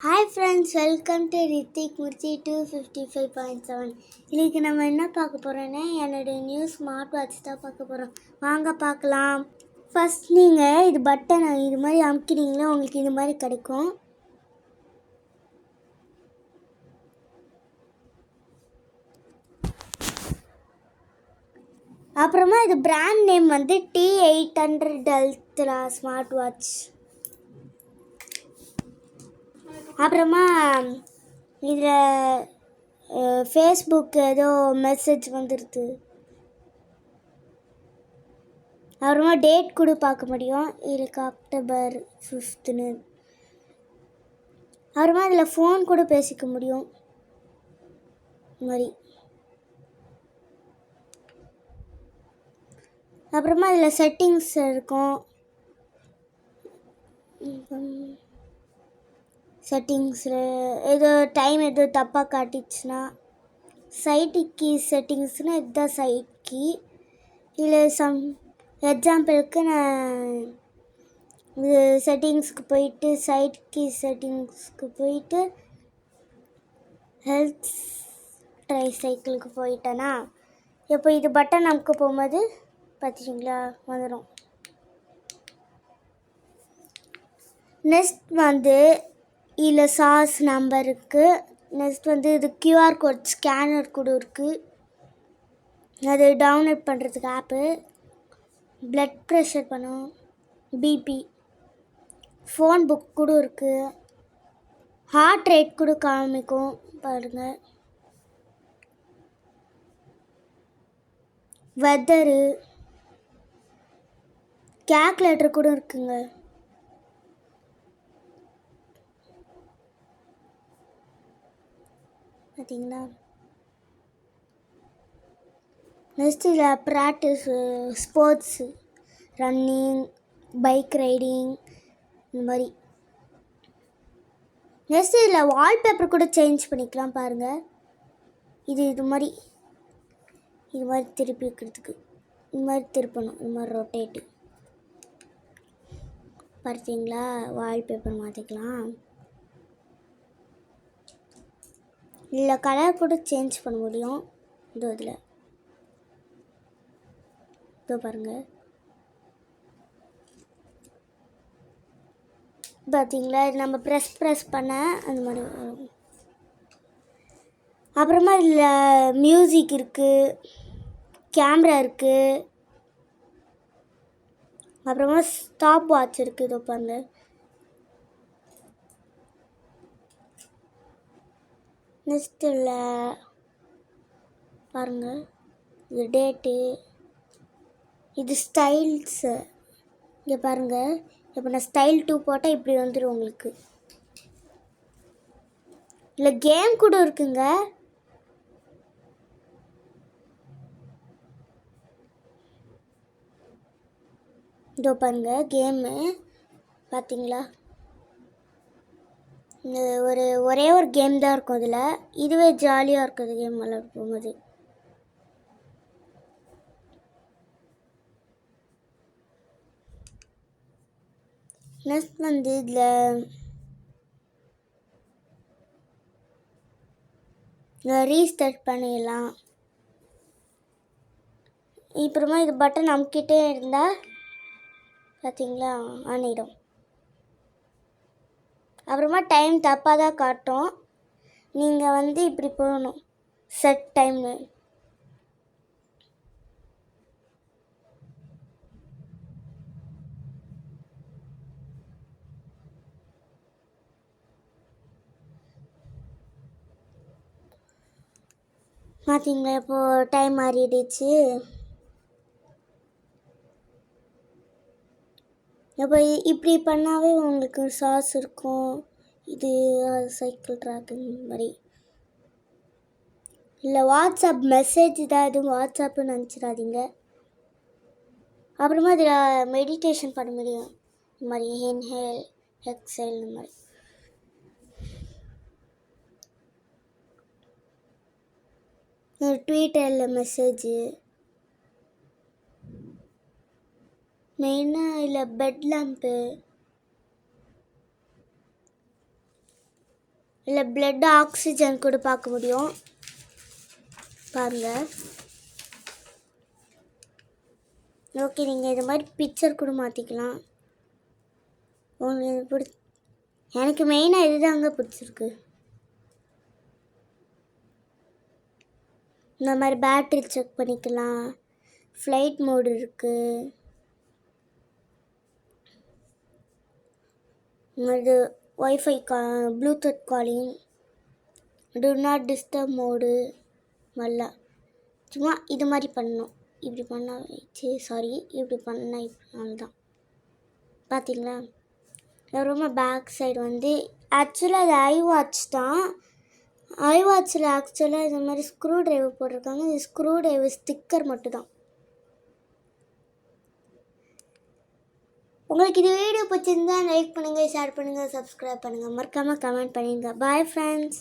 Hi friends, welcome to Rithik Mirchi 255.7. இன்றைக்கி நம்ம என்ன பார்க்க போகிறோன்னா என்னுடைய நியூ ஸ்மார்ட் வாட்ச் தான் பார்க்க போகிறோம். வாங்க பார்க்கலாம். ஃபஸ்ட் நீங்கள் இது பட்டனை இது மாதிரி அமுக்கினீங்களா உங்களுக்கு இது மாதிரி கிடைக்கும். அப்புறமா இது பிராண்ட் நேம் வந்து T800 அல்ட்ரா ஸ்மார்ட் வாட்ச். அப்புறமா இதில் ஃபேஸ்புக் ஏதோ மெசேஜ் வந்துடுது. அப்புறமா டேட் கூட பார்க்க முடியும். இதுக்கு அக்டோபர் 5th. அப்புறமா இதில் ஃபோன் கூட பேசிக்க முடியும் மாதிரி. அப்புறமா இதில் செட்டிங்ஸ் இருக்கும். செட்டிங்ஸில் ஏதோ டைம் ஏதோ தப்பாக காட்டிச்சுன்னா சைட் கீ செட்டிங்ஸ்னால் இதுதான் சைட் கீ. இதில் எக்ஸாம்பிளுக்கு நான் இது செட்டிங்ஸ்க்கு போயிட்டு சைட் கீ செட்டிங்ஸ்க்கு போயிட்டு ஹெல்த் ட்ரை சைக்கிளுக்கு போயிட்டேன்னா இப்போ இது பட்டன் நமக்கு போகும்போது பார்த்திங்களா வந்துடும். நெக்ஸ்ட் வந்து இதில் சாஸ் நம்பர் இருக்குது. நெக்ஸ்ட் வந்து இது QR கோட் ஸ்கேனர் கூட இருக்குது. அது டவுன்லோட் பண்ணுறதுக்கு ஆப்பு. ப்ளட் ப்ரெஷர் பண்ணும், பிபி, ஃபோன் புக் கூட இருக்குது. ஹார்ட் ரேட் கூட காமிக்கும் பாருங்கள். வெதரு, கேல்குலேட்டர் கூட இருக்குங்க. பார்த்தீங்களா. நெக்ஸ்ட் இதில் practice, sports, running, bike riding இந்த மாதிரி. நெக்ஸ்ட் இதில் வால்பேப்பர் கூட சேஞ்ச் பண்ணிக்கலாம் பாருங்கள். இது மாதிரி திருப்பி வைக்கிறதுக்கு இது மாதிரி திருப்பணும். இது மாதிரி ரொட்டேட்டு பார்த்தீங்களா. வால்பேப்பர் மாற்றிக்கலாம். இதில் கலர் கூட சேஞ்ச் பண்ண முடியும். இதில் இதோ பாருங்கள். பார்த்தீங்களா, இது நம்ம ப்ரெஸ் பண்ண அந்த மாதிரி வரும். அப்புறமா இதில் மியூசிக் இருக்குது, கேமரா இருக்குது, அப்புறமா ஸ்டாப் வாட்ச் இருக்குது. இதோ பாருங்கள். நெக்ஸ்ட் இல்லை பாருங்கள், இது டேட்டு, இது ஸ்டைல்ஸு. இங்கே பாருங்கள், இப்போ நான் ஸ்டைல் 2 போட்டால் இப்படி வந்துடும் உங்களுக்கு. இல்லை கேம் கூட இருக்குங்க. இதோ பாருங்கள் கேமு பார்த்தீங்களா. ஒரே ஒரு கேம் தான் இருக்கும் இதில். இதுவே ஜாலியாக இருக்குது கேம் விளையாட போகும்போது. நெக்ஸ்ட் வந்து இதில் ரீஸ்டார்ட் பண்ணிடலாம். அப்புறமா இது பட்டன் அமுக்கிட்டே இருந்தால் பார்த்தீங்களா ஆனிடும். அப்புறமா டைம் தப்பாக தான் காட்டும். நீங்கள் வந்து இப்படி போகணும் செட் டைமு. பார்த்தீங்களா, இப்போது டைம் மாறிடுச்சு. இப்போ இப்படி பண்ணாவே உங்களுக்கு சாஸ் இருக்கும். இது சைக்கிள் ட்ராக் மாதிரி. இல்லை வாட்ஸ்அப் மெசேஜ் தான், எதுவும் வாட்ஸ்அப்புன்னு நினச்சிடாதீங்க. அப்புறமா இதில் மெடிடேஷன் பண்ண முடியும். இந்த மாதிரி இன்ஹேல் எக்ஸேல் இந்த மாதிரி. ட்விட்டரில் மெசேஜு, மெயினாக இல்லை பெட் லேம்ப்பு, இல்லை பிளட் ஆக்சிஜன் கூட பார்க்க முடியும். பாருங்கள். ஓகே, நீங்கள் இது மாதிரி பிக்சர் கூட மாற்றிக்கலாம். உங்களுக்கு எனக்கு மெயினாக இதுதாங்க பிடிச்சிருக்கு. இந்த மாதிரி பேட்ரி செக் பண்ணிக்கலாம். ஃப்ளைட் மோடு இருக்குது. இது wifi Bluetooth calling, to not disturb mode. நல்லா சும்மா இது மாதிரி பண்ணணும். இப்படி பண்ணால் இப்படி பண்ணால் இப்படி தான். பார்த்தீங்களா? ரொம்ப பேக் சைடு வந்து ஆக்சுவலாக அது ஐவாட்ச் தான். ஐவாட்சில் ஆக்சுவலாக இது மாதிரி ஸ்க்ரூ ட்ரைவர் போட்டிருக்காங்க. இது ஸ்க்ரூ ட்ரைவர் ஸ்டிக்கர் மட்டும்தான். உங்களுக்கு இது வீடியோ பிடிச்சிருந்தா லைக் பண்ணுங்கள், ஷேர் பண்ணுங்கள், சப்ஸ்கிரைப் பண்ணுங்கள், மறக்காமல் கமெண்ட் பண்ணுங்கள். Bye friends.